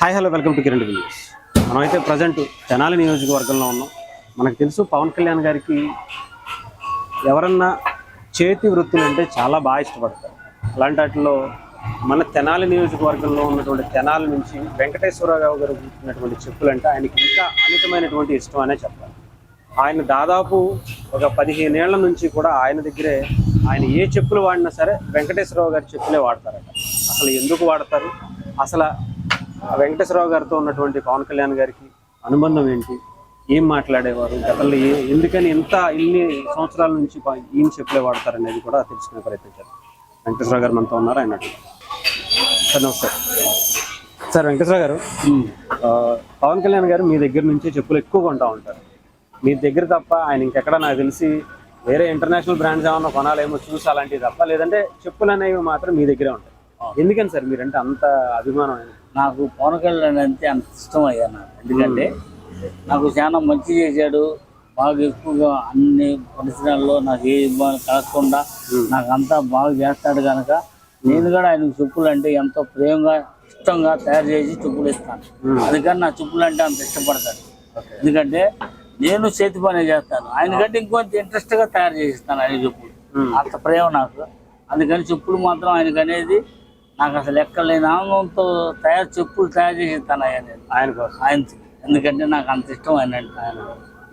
Hi hello welcome to Kiran news. మనమైతే present Tenali నియోజకవర్గంలో ఉన్నాం. మనకు తెలుసు పవన్ కళ్యాణ్ గారికి ఎవరన్నా చేతి వృత్తులు అంటే చాలా బాగా ఇష్టపడతారు. అలాంటి వాటిలో మన తెనాలి నియోజకవర్గంలో ఉన్నటువంటి తెనాలి నుంచి వెంకటేశ్వరరావు గారు ఉన్నటువంటి చెప్పులు అంటే ఆయనకి ఇంకా అమితమైనటువంటి ఇష్టం అనే చెప్పాలి. ఆయన దాదాపు ఒక 15 ఏళ్ల నుంచి కూడా ఆయన దగ్గరే ఆయన ఏ చెప్పులు వాడినా సరే వెంకటేశ్వరరావు గారి చెప్పులే వాడతారట. అసలు ఎందుకు వాడతారు, అసలు వెంకటేశ్వరరావు గారితో ఉన్నటువంటి పవన్ కళ్యాణ్ గారికి అనుబంధం ఏంటి, ఏం మాట్లాడేవారు, గతంలో ఎందుకని ఇన్ని సంవత్సరాల నుంచి ఈయన చెప్పులే వాడతారనేది కూడా తెలుసుకునే ప్రయత్నించారు. వెంకటేశ్వరరావు గారు మనతో ఉన్నారు. ఆయన సార్ నమస్తే. సార్ వెంకటేశ్వరరావు గారు, పవన్ కళ్యాణ్ గారు మీ దగ్గర నుంచి చెప్పులు ఎక్కువ కొంటూ ఉంటారు. మీ దగ్గర తప్ప ఆయన ఇంకెక్కడ నాకు తెలిసి వేరే ఇంటర్నేషనల్ బ్రాండ్స్ ఏమన్నా కొనాలేమో చూసి అలాంటివి తప్ప, లేదంటే చెప్పులు అనేవి మాత్రం మీ దగ్గరే ఉంటాయి. ఎందుకని సార్ మీరంటే అంత అభిమానం? నాకు పవన్ కళ్యాణ్ అంటే అంత ఇష్టం అయ్యా నాకు. ఎందుకంటే నాకు చాలా మంచి చేశాడు. బాగా ఎక్కువగా అన్ని పరిసరాల్లో నాకు ఏ ఇబ్బంది కలగకుండా నాకు అంతా బాగా చేస్తాడు కనుక నేను కూడా ఆయనకు చెప్పులు అంటే ఎంతో ప్రేమగా ఇష్టంగా తయారు చేసి చెప్పులు ఇస్తాను. అందుకని నా చెప్పులు అంటే అంత ఇష్టపడతాడు. ఎందుకంటే నేను చేతి పని చేస్తాను, ఆయనకంటే ఇంకొంత ఇంట్రెస్ట్గా తయారు చేసిస్తాను ఆయన చెప్పులు. అంత ప్రేమ నాకు. అందుకని చెప్పులు మాత్రం ఆయనకు అనేది నాకు అసలు ఎక్కలేని ఆనందంతో చెప్పులు తయారు చేసి ఇస్తాను ఆయన కోసం. ఎందుకంటే నాకు అంత ఇష్టం ఆయన.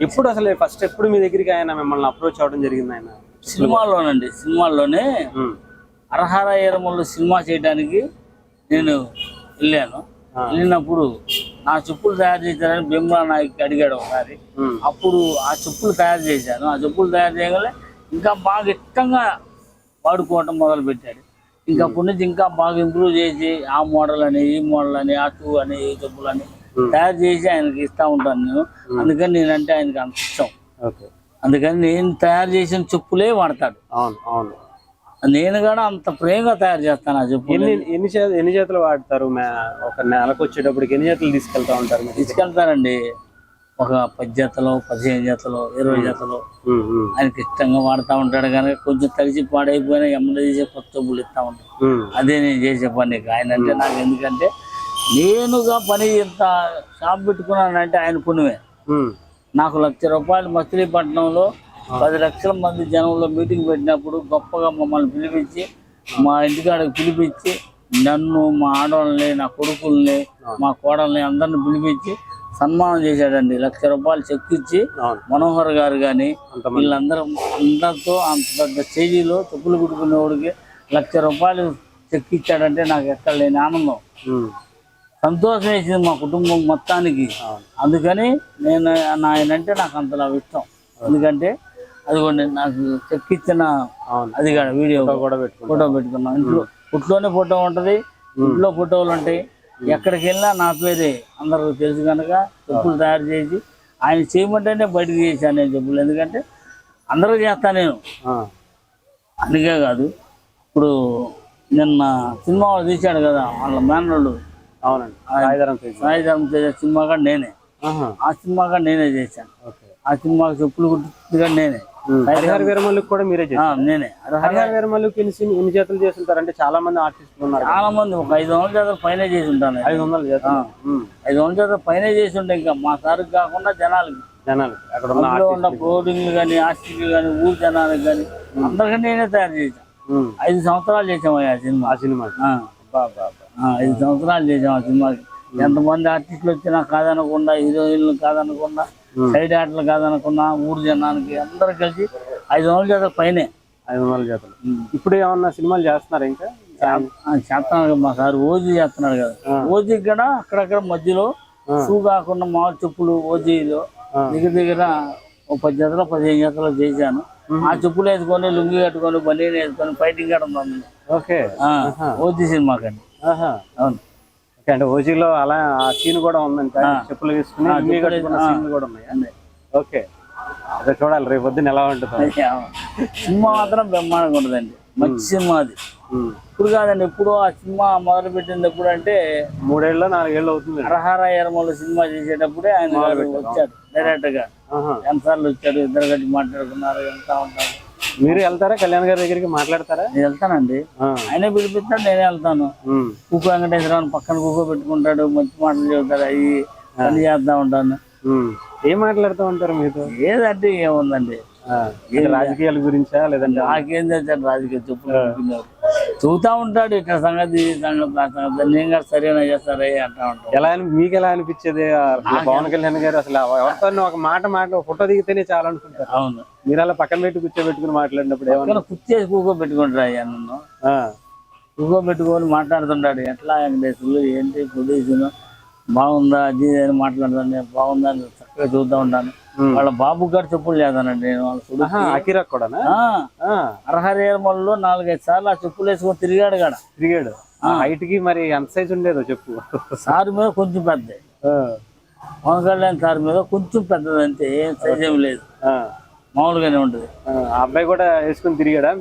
ఎప్పుడు అసలు ఫస్ట్ ఎప్పుడు మీ దగ్గరికి ఆయన మిమ్మల్ని అప్రోచ్ అవ్వడం జరిగింది? ఆయన సినిమాల్లోనే అరహర ఏరమల్లు సినిమా చేయడానికి నేను వెళ్ళాను. వెళ్ళినప్పుడు నా చెప్పులు తయారు చేశానని భీమ్లా నాయక్ అడిగాడు ఒకసారి. అప్పుడు ఆ చెప్పులు తయారు చేశాను. ఆ చెప్పులు తయారు చేయగలే ఇంకా బాగా ఇష్టంగా వాడుకోవటం మొదలు పెట్టాడు. ఇంకా అప్పటి నుంచి ఇంకా బాగా ఇంప్రూవ్ చేసి ఆ మోడల్ అని ఈ మోడల్ అని ఆ షూ అని ఈ చెప్పులు అని తయారు చేసి ఆయనకి ఇస్తూ ఉంటాను నేను. అందుకని నేనంటే ఆయనకి అంత ఇష్టం. అందుకని నేను తయారు చేసిన చెప్పులే వాడతాడు. అవును. నేను కూడా అంత ప్రేమగా తయారు చేస్తాను ఆ చెప్పులు. ఎన్ని చేతులు వాడతారు? ఒక నెలకు వచ్చేటప్పటికి ఎన్ని చేతులు తీసుకెళ్తా ఉంటారు? తీసుకెళ్తారండి. ఒక 10 జతలు, 15 జతలు, 20 జతలు ఆయనకి ఇష్టంగా వాడుతూ ఉంటాడు. కనుక కొంచెం తడిచి పాడైపోయినా ఎమ్మడి చేసే కొత్త చెప్పులు ఇస్తూ ఉంటాడు. అదే నేను చేసే పని. ఆయన అంటే నాకు ఎందుకంటే నేనుగా పని ఇంత షాప్ పెట్టుకున్నానంటే ఆయన పుణ్యమే. నాకు ₹1,00,000 మచిలీపట్నంలో 10 లక్షల మంది జనంలో మీటింగ్ పెట్టినప్పుడు గొప్పగా మమ్మల్ని పిలిపించి మా ఇంటికాడకి పిలిపించి నన్ను, మా ఆడవాళ్ళని, నా కొడుకుల్ని, మా కోడల్ని అందరిని పిలిపించి సన్మానం చేశాడండి. ₹1,00,000 చెక్ ఇచ్చి మనోహర్ గారు కానీ అందరితో అంత పెద్ద స్టేజీలో చెప్పులు కుట్టుకునేవాడికి ₹1,00,000 చెక్ ఇచ్చాడంటే నాకు ఎక్కడ లేని ఆనందం, సంతోషం వేసింది మా కుటుంబం మొత్తానికి. అందుకని నేను ఆయనంటే నాకు అంతలా ఇష్టం. ఎందుకంటే అదిగోండి నాకు చెక్ ఇచ్చిన అది కూడా వీడియో ఫోటో పెట్టుకున్నాం. ఇంట్లోనే ఫోటో ఉంటుంది, ఇంట్లో ఫోటోలు ఉంటాయి. ఎక్కడికి వెళ్ళినా నా పేరే అందరూ తెలుసు కనుక చెప్పులు తయారు చేసి ఆయన చేయమంటేనే బయటకు చేశాను నేను చెప్పులు. ఎందుకంటే అందరూ చేస్తాను నేను. అందుకే కాదు, ఇప్పుడు నిన్న సినిమా వాళ్ళు తీశాడు కదా వాళ్ళ మేనల్లుడు, సాయిధరం తేజ సినిమా కూడా నేనే. ఆ సినిమా కూడా నేనే చేశాను. ఆ సినిమాకి చెప్పులు కుట్టిగా నేనే. హరిహర వీరమల్లుకి కూడా మీరే చేశారు? నేనే. హరిహర వీరమల్లుకి ఎన్ని చేతులు చేస్తుంటారు? అంటే చాలా మంది ఆర్టిస్టులు ఉన్నారు. చాలా మంది ఒక 500 చేతులు పైన చేసి ఉంటాను. 500 చేతులు పైన చేసి ఉంటాయి. ఇంకా మా సార్కి కాకుండా జనాలకి అక్కడ ఉన్న బోర్డింగ్లు కానీ ఆర్టిస్టులు కానీ ఊరు జనాలకు కానీ అందరికీ నేనే తయారు చేశాను. 5 సంవత్సరాలు చేసాము ఆ సినిమా. 5 సంవత్సరాలు చేసాం ఆ సినిమాకి. ఎంతమంది ఆర్టిస్టులు వచ్చినా కాదనకుండా, హీరోయిన్లు కాదనకుండా, సైడ్ ఆటలు కాదనకుండా ఊరు జనానికి అందరూ కలిసి 500 చేతుల పైనే. 500 చేతులు. ఇప్పుడు ఏమన్నా సినిమాలు చేస్తున్నారు? ఇంకా చేస్తున్నాడు మా సార్. ఓజీ చేస్తున్నాడు కదా. ఓజీకి కూడా అక్కడక్కడ మధ్యలో షూ కాకుండా మామూలు చెప్పులు ఓజీలో దగ్గర 10 జతలు 15 జతలు చేశాను. ఆ చెప్పులు వేసుకొని లుంగి కట్టుకొని బనీని వేసుకొని ఫైటింగ్ కూడా ఉంది. ఓజీ సినిమా కండి. అవును. అంటే ఓజీలో అలా ఆ సీన్ కూడా ఉందంటే చెప్పులు వేసుకుని సీన్లు కూడా ఉన్నాయి. ఓకే, అదే చూడాలి రేపు పొద్దున్న ఎలా ఉంటుంది. సినిమా మాత్రం బ్రహ్మాండంగా ఉంటుందండి. మంచి సినిమా అది. ఇప్పుడు కాదండి, ఎప్పుడు ఆ సినిమా మొదలు పెట్టింది ఎప్పుడు అంటే 3 ఏళ్ళు 4 ఏళ్ళు అవుతుంది. అరహర ఏరమల్లు సినిమా చేసేటప్పుడే ఆయన వచ్చాడు డైరెక్ట్ గా. ఎన్నిసార్లు వచ్చాడు, ఇద్దరు గట్టి మాట్లాడుకున్నారు, ఎంత ఉంటారు. మీరు వెళ్తారా కళ్యాణ్ గారి దగ్గరికి మాట్లాడతారా? నేను వెళ్తానండి. ఆయనే పిలిపిస్తాడు, నేనే వెళ్తాను. కుక్క వెంకటేశ్వరరావు పక్కన కుక్క పెట్టుకుంటాడు, మంచి మాటలు చెబుతాడు, అవి పని చేస్తా ఉంటాను. ఏం మాట్లాడుతూ ఉంటారు మీతో? ఏదంటే ఏముందండి, రాజకీయాల గురించా లేదంటే? నాకేం తెచ్చాడు రాజకీయ చెప్పులు చూతా ఉంటాడు, ఇట్లా సంగతి నేను కూడా సరేనా చేస్తారా అంటా ఉంటాడు. ఎలా మీకు ఎలా అనిపించేది పవన్ కళ్యాణ్ గారు? అసలు ఎవరితో ఒక మాట ఫోటో దిగితేనే చాలా అనుకుంటారు. అవును, మీరు అలా పక్కన పెట్టి కూర్చోబెట్టుకుని మాట్లాడినప్పుడు ఏమన్నా కుర్చేసి కూకోబెట్టుకుంటారు. అయ్యా నన్ను కూకోబెట్టుకొని మాట్లాడుతుంటాడు, ఎట్లా వెంకటేశ్వర్లు ఏంటి పొజిషన్ బాగుందా అది అని మాట్లాడుతాను. బాగుందా అని చక్కగా చూస్తూ ఉంటాను. వాళ్ళ బాబు గారు చెప్పులు లేదానండి నేను అర్హరేమల్లో 4-5 సార్లు ఆ చెప్పులు వేసుకొని తిరిగాడు. హైట్ కి మరి ఎంత సైజ్ ఉండేదో చెప్పు. సార్ మీద కొంచెం పెద్ద, పవన్ కళ్యాణ్ సార్ మీద కొంచెం పెద్దది, అంతే, ఏం సైజ్ ఏమి లేదు, మామూలుగానే ఉంటది. అబ్బాయి కూడా వేసుకొని తిరిగాడా?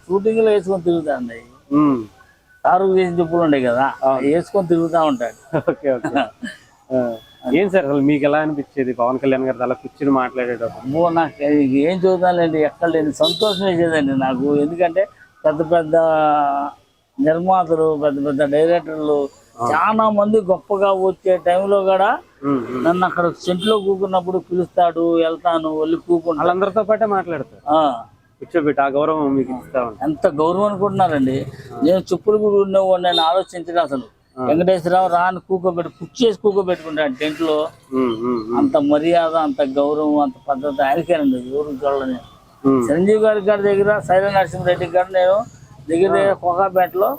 షూటింగ్ లో వేసుకొని తిరుగుతాండి. సారు చేసిన చెప్పులు ఉండే కదా, వేసుకొని తిరుగుతా ఉంటాడు. Okay okay. ఏం సార్ అసలు మీకు ఎలా అనిపించేది పవన్ కళ్యాణ్ గారు అలా కూర్చుని మాట్లాడేటప్పుడు? నాకు ఏం చూద్దాంలేండి, ఎక్కడ లేని సంతోషం వేసేదండి నాకు. ఎందుకంటే పెద్ద పెద్ద నిర్మాతలు, పెద్ద పెద్ద డైరెక్టర్లు చాలా మంది గొప్పగా వచ్చే టైంలో కూడా నన్ను అక్కడ సెంట్లో కూకున్నప్పుడు పిలుస్తాడు, వెళ్తాను, వెళ్ళి కూకుంటా వాళ్ళందరితో పాటే మాట్లాడతారు, కూర్చోబెట్టి. ఆ గౌరవం మీకు ఇస్తా ఉంటారు. ఎంత గౌరవం అనుకుంటున్నారండి. నేను చెప్పులు కూడా ఉండేవాడు, నేను ఆలోచించిన అసలు వెంకటేశ్వరరావు రాని కుర్చేసి కూకోబెట్టుకుంటాడు టెంట్ లో. అంత మర్యాద, అంత గౌరవం, అంత పద్ధతి ఆయనకేనండి, ఎవరు చూడలేదు. చిరంజీవి గారి దగ్గర సైరా నరసింహారెడ్డి గారు నేను దగ్గర కోకాపేటలో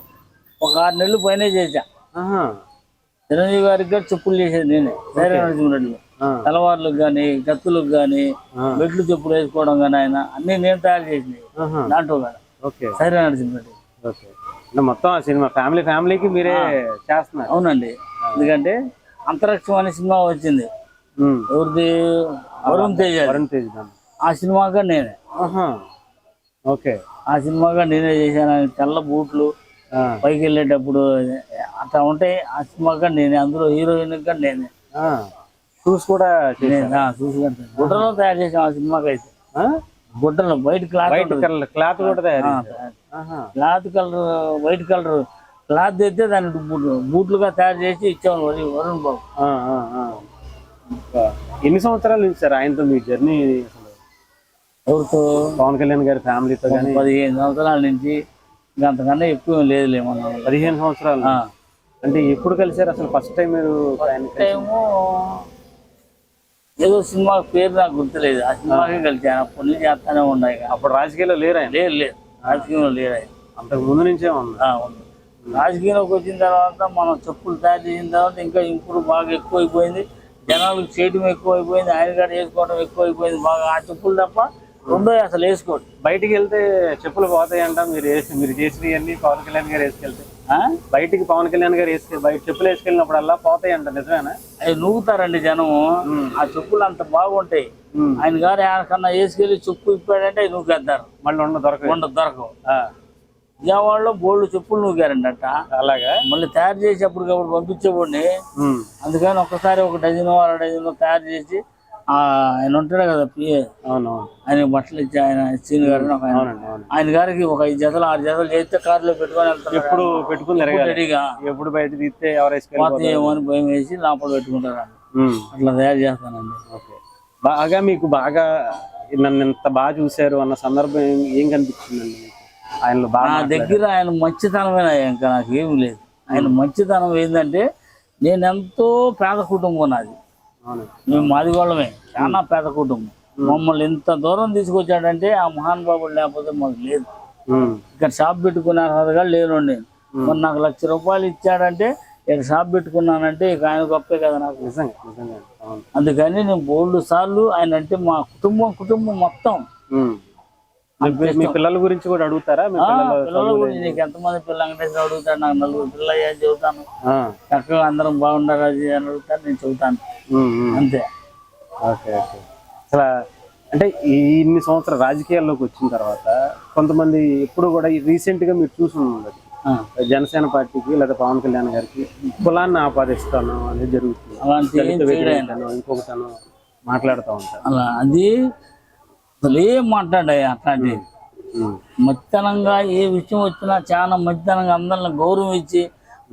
ఒక 6 నెలలు పైన చేశా. చిరంజీవి గారికి గారు చెప్పులు చేసేది నేనే, సైరా నరసింహారెడ్డిలో. తలవార్లకు గాని, కత్తులకు గాని, బెడ్లు చెప్పులు వేసుకోవడం గాని ఆయన అన్ని నేను తయారు చేసినాయి దాంట్లో కూడా. సైరా నరసింహారెడ్డి మొత్తం సినిమా ఫ్యామిలీకి మీరే చేస్తున్నారు? అవునండి, ఎందుకంటే అంతరిక్షం అనే సినిమా వచ్చింది, ఎవరిది, వరుణ్ తేజ్. ఆ సినిమాగా నేనే, ఓకే, ఆ సినిమాగా నేనే చేశాను. తెల్ల బూట్లు పైకి వెళ్ళేటప్పుడు అట్లా ఉంటాయి. ఆ సినిమాగా నేనే, అందులో హీరోయిన్ గా నేనే. షూస్ కూడా గుడ్డలో తయారు చేసాం ఆ సినిమాకి. అయితే గుడ్డలు వైట్ క్లాత్ కూడా తయారు, cloth colour, white colour cloth అయితే దాన్ని బూట్లుగా తయారు చేసి ఇచ్చాము వరుణ్ బాబు. ఎన్ని సంవత్సరాలు నుంచి సార్ ఆయనతో మీ జర్నీ? ఎవరితో? పవన్ కళ్యాణ్ గారి ఫ్యామిలీతో? 15 సంవత్సరాల నుంచి, ఇంకా అంతకన్నా ఎక్కువ లేదులే. మనం 15 సంవత్సరాలు అంటే ఎప్పుడు కలిసారు అసలు ఫస్ట్ టైం మీరు? టైము ఏదో సినిమా పేరు నాకు గుర్తులేదు, ఆ సినిమాకే కలిసాను. అప్పటి నుంచి చేస్తానే ఉన్నాయి. అప్పుడు రాజకీయాల్లో లేరు ఆయన? లేదు, రాజకీయంలో లేరు ఆయన. అంతకు ముందు నుంచే ఉంది. రాజకీయంలోకి వచ్చిన తర్వాత మనం చెప్పులు తయారు చేసిన తర్వాత ఇంకా ఇంప్రూవ్ బాగా ఎక్కువైపోయింది, జనాలకు చేయడం ఎక్కువైపోయింది, ఆయన గారు వేసుకోవడం ఎక్కువైపోయింది బాగా. ఆ చెప్పులు తప్ప రెండో అసలు వేసుకోండి. బయటికి వెళ్తే చెప్పులు పోతాయంట, మీరు చేసినవన్నీ పవన్ కళ్యాణ్ గారు వేసుకెళ్తే? బయటికి పవన్ కళ్యాణ్ గారు బయట చెప్పులు వేసుకెళ్ళినప్పుడల్లా పోతాయంట, నిజమేనా? అవి నూగుతారండి జనం, ఆ చెప్పులు అంత బాగుంటాయి. ఆయన గారు ఎక్కడికన్నా వేసుకెళ్ళి చెప్పు ఇప్పాడంటే అవి నూకేస్తారు, మళ్ళీ దొరకవు. విజయవాడలో బోల్డ్ చెప్పులు నూకారండి అట్ట. అలాగా మళ్ళీ తయారు చేసి అప్పటికప్పుడు పంపించేవాడిని. అందుకని ఒక్కసారి 1 డజను 2 డజను తయారు చేసి ఆయన ఉంటాడు కదా పిఏ, ఆయన బట్టలు ఇచ్చి, ఆయన సీని గారు ఆయన గారికి ఒక 5 జతలు 6 జతలు చేస్తే కారులో పెట్టుకొని వెళ్తారు. ఎప్పుడు పెట్టుకుని రెడీగా, ఎప్పుడు బయట తీస్తే ఏమో అని భయం వేసి లోపల పెట్టుకుంటారు. అట్లా తయారు చేస్తానండి. బాగా మీకు బాగా నన్ను ఎంత బాగా చూశారు అన్న సందర్భం ఏం కనిపించిందండి ఆయనలో? నా దగ్గర ఆయన మంచితనమైన, ఇంకా నాకు ఏమి లేదు. ఆయన మంచితనం ఏంటంటే, నేను ఎంతో పేద కుటుంబం నాది, మేము మాదిగోళ్ళమే, చాలా పేద కుటుంబం. మమ్మల్ని ఇంత దూరం తీసుకొచ్చాడంటే ఆ మహానుభావుడు లేకపోతే మాకు లేదు. ఇక్కడ షాప్ పెట్టుకునే అర్హతగా లేనండి. మొన్న నాకు ₹1,00,000 ఇచ్చాడంటే, ఇక్కడ షాప్ పెట్టుకున్నానంటే ఇక ఆయన గొప్పే కదా నాకు. అందుకని నేను బోల్డ్ సార్లు ఆయన అంటే మా కుటుంబం మొత్తం. మీ పిల్లల గురించి కూడా అడుగుతారా? పిల్లల గురించి నీకు ఎంతమంది పిల్లలు వెంకటేశ్వర అడుగుతాడు, నాకు 4 పిల్లలు అయ్యని చెబుతాను. చక్కగా అందరం బాగుండారు అది అని అడుగుతాను, నేను చెబుతాను అంతే. Okay okay. అసలు అంటే ఇన్ని సంవత్సరాలు రాజకీయాల్లోకి వచ్చిన తర్వాత కొంతమంది ఎప్పుడు కూడా రీసెంట్ గా మీరు చూసి ఉండదు, జనసేన పార్టీకి లేదా పవన్ కళ్యాణ్ గారికి కులాన్ని ఆపాదిస్తాను అనేది జరుగుతుంది, ఇంకొకతను మాట్లాడుతూ ఉంటారు. అలా అది అసలు ఏం మాట్లాడాయి అట్లాంటి మధ్యాహ్నంగా ఏ విషయం వచ్చినా చాలా మధ్యాహ్నంగా అందరిని గౌరవం ఇచ్చి,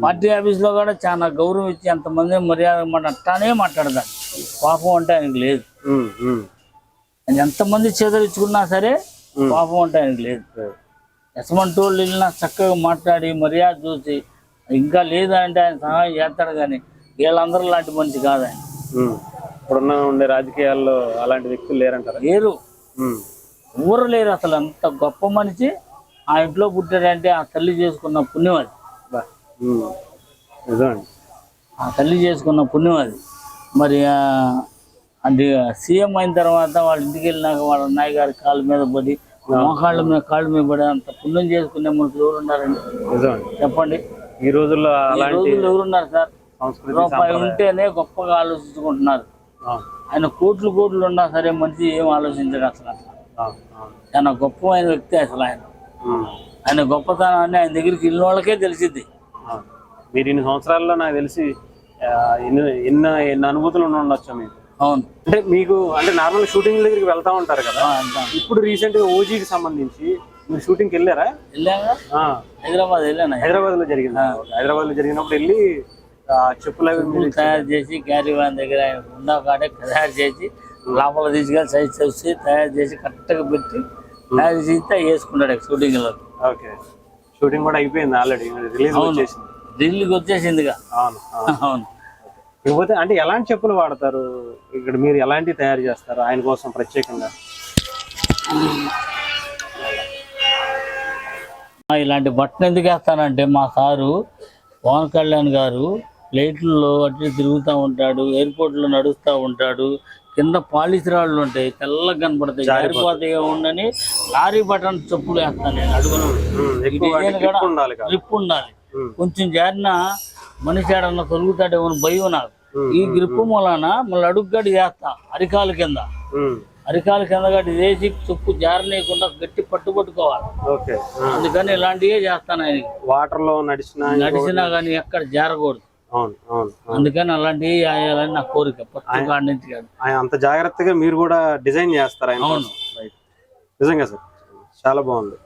పార్టీ ఆఫీస్లో కూడా చాలా గౌరవం ఇచ్చి ఎంతమంది మర్యాద అట్టానే మాట్లాడతాడు. పాపం అంటే ఆయనకు లేదు. ఆయన ఎంతమంది చేదరించుకున్నా సరే పాపం అంటే ఆయనకు లేదు. ఎసమంటి వాళ్ళు వెళ్ళినా చక్కగా మాట్లాడి మర్యాద చూసి, ఇంకా లేదా అంటే ఆయన సహాయం చేస్తాడు. కానీ వీళ్ళందరూ లాంటి మనిషి కాదు ఆయన. ఇప్పుడున్న ఉండే రాజకీయాల్లో అలాంటి వ్యక్తులు లేరంటారా? లేరు, ఊరు లేరు అసలు. అంత గొప్ప మనిషి. ఆ ఇంట్లో పుట్టాడంటే ఆ తల్లి చేసుకున్న పుణ్యం అది. ఆ తల్లి చేసుకున్న పుణ్యం అది. మరి అంటే సీఎం అయిన తర్వాత వాళ్ళ ఇంటికి వెళ్ళినాక వాళ్ళ అన్నయ్య గారి కాళ్ళ మీద పడి, మోకాళ్ళ మీద కాళ్ళ మీద పడి అంత పుణ్యం చేసుకునే మనుషులు ఎవరు ఉన్నారండి? చెప్పండి. ఈ రోజుల్లో ఎవరున్నారు సార్? రూపాయి ఉంటేనే గొప్పగా ఆలోచించుకుంటున్నారు. ఆయన కోట్లు ఉన్నా సరే మనిషి ఏం ఆలోచించడు అసలు. చాలా గొప్పమైన వ్యక్తి అసలు ఆయన. ఆయన గొప్పతనాన్ని ఆయన దగ్గరికి వెళ్ళిన వాళ్ళకే తెలిసింది. మీరు ఇన్ని సంవత్సరాల్లో నాకు తెలిసి ఎన్ని అనుభూతులు ఉండొచ్చా మీకు? అవును. అంటే మీకు అంటే నార్మల్ షూటింగ్ దగ్గరికి వెళ్తా ఉంటారు కదా. ఇప్పుడు రీసెంట్ గా ఓజీకి సంబంధించి మీరు షూటింగ్కి వెళ్ళారా? వెళ్ళాగా. హైదరాబాద్ లో జరిగింది. హైదరాబాద్ లో జరిగినప్పుడు వెళ్ళి చెప్పులు తయారు చేసి క్యారీ వ్యాన్ దగ్గర ఉన్న కాడే తయారు చేసి లోపల తీసుకెళ్ళి సైజ్ చూసి తయారు చేసి కరెక్ట్గా పెట్టి తయారు చేస్తే వేసుకున్నాడు షూటింగ్ లో. ఓకే. షూటింగ్ కూడా అయిపోయింది ఆల్రెడీ, ఢిల్లీకి వచ్చేసిందిగా. అవును అవును. ఇకపోతే అంటే ఎలాంటి చెప్పులు వాడతారు ఇక్కడ? మీరు ఎలాంటివి తయారు చేస్తారు ఆయన కోసం ప్రత్యేకంగా? ఇలాంటి బట్టలు ఎందుకు వేస్తానంటే, మా సారు పవన్ కళ్యాణ్ గారు ఫ్లైట్లలో అట్లా తిరుగుతూ ఉంటాడు, ఎయిర్పోర్ట్లో నడుస్తూ ఉంటాడు, కింద పాలిష్ రాళ్ళు ఉంటాయి తెల్లగా కనపడతాయి, జారిపోతాయి ఉండని లారీ బటన్ చెప్పులు వేస్తాను నేను. అడుగును గ్రిప్ ఉండాలి. కొంచెం జారిన మనిషి ఆడన్నా తొలుగుతాడేమో భయం నాకు. ఈ గ్రిప్ మూలన మళ్ళీ అడుగుగడి చేస్తా అరికాలు కింద గట్టి వేసి చెప్పు జారనీయకుండా గట్టి పట్టుకోవాలి. అందుకని ఇలాంటివే చేస్తాను ఆయనకి. వాటర్ లో నడిచినా కానీ ఎక్కడ జారకూడదు. అందుకని అలాంటివి వేయాలని నా కోరిక కాడి నుంచి. అంత జాగ్రత్తగా మీరు కూడా డిజైన్ చేస్తారు. అవును, నిజంగా సార్ చాలా బాగుంది.